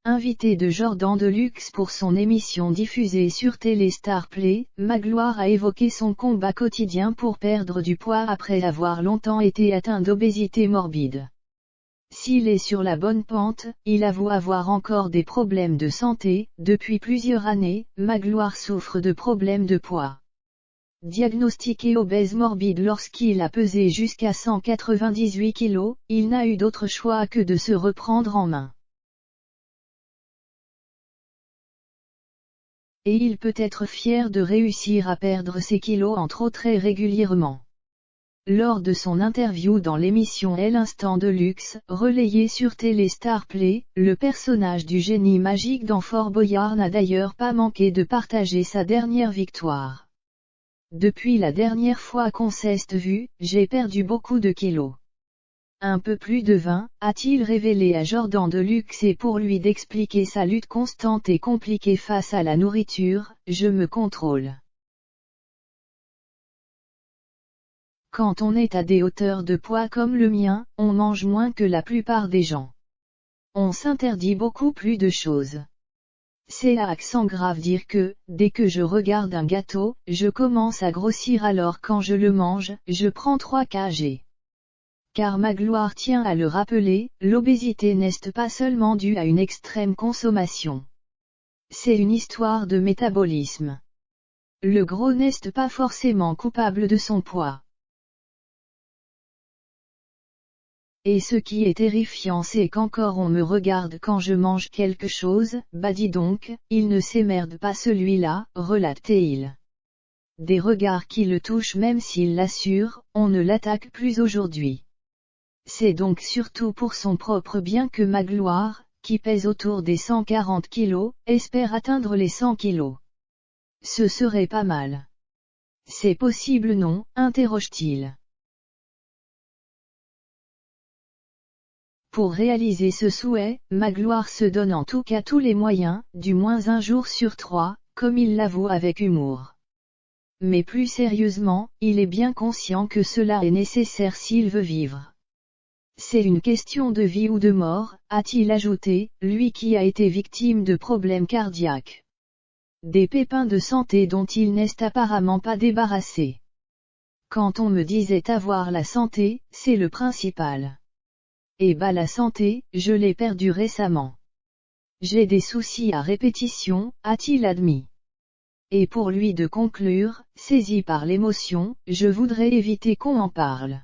Invité de Jordan Deluxe pour son émission diffusée sur Télé Star Play, Magloire a évoqué son combat quotidien pour perdre du poids après avoir longtemps été atteint d'obésité morbide. S'il est sur la bonne pente, il avoue avoir encore des problèmes de santé. Depuis plusieurs années, Magloire souffre de problèmes de poids. Diagnostiqué obèse morbide lorsqu'il a pesé jusqu'à 198 kg, il n'a eu d'autre choix que de se reprendre en main. Et il peut être fier de réussir à perdre ses kilos entre autres très régulièrement. Lors de son interview dans l'émission L'Instant de Luxe, relayée sur Télé Star Play, le personnage du génie magique dans Fort Boyard n'a d'ailleurs pas manqué de partager sa dernière victoire. Depuis la dernière fois qu'on s'est vu, j'ai perdu beaucoup de kilos. Un peu plus de 20, a-t-il révélé à Jordan Deluxe, et pour lui d'expliquer sa lutte constante et compliquée face à la nourriture, je me contrôle. Quand on est à des hauteurs de poids comme le mien, on mange moins que la plupart des gens. On s'interdit beaucoup plus de choses. C'est à accent grave dire que, dès que je regarde un gâteau, je commence à grossir, alors quand je le mange, je prends 3 kg. Car Magloire tient à le rappeler, l'obésité n'est pas seulement due à une extrême consommation. C'est une histoire de métabolisme. Le gros n'est pas forcément coupable de son poids. Et ce qui est terrifiant, c'est qu'encore on me regarde quand je mange quelque chose. Bah dis donc, il ne s'emmerde pas celui-là, relate-t-il. Des regards qui le touchent même s'il l'assure, on ne l'attaque plus aujourd'hui. C'est donc surtout pour son propre bien que Magloire, qui pèse autour des 140 kg, espère atteindre les 100 kg. Ce serait pas mal. C'est possible, non, interroge-t-il. Pour réaliser ce souhait, Magloire se donne en tout cas tous les moyens, du moins un jour sur 3, comme il l'avoue avec humour. Mais plus sérieusement, il est bien conscient que cela est nécessaire s'il veut vivre. C'est une question de vie ou de mort, a-t-il ajouté, lui qui a été victime de problèmes cardiaques. Des pépins de santé dont il n'est apparemment pas débarrassé. Quand on me disait avoir la santé, c'est le principal. Et bah la santé, je l'ai perdue récemment. J'ai des soucis à répétition, a-t-il admis. Et pour lui de conclure, saisi par l'émotion, je voudrais éviter qu'on en parle.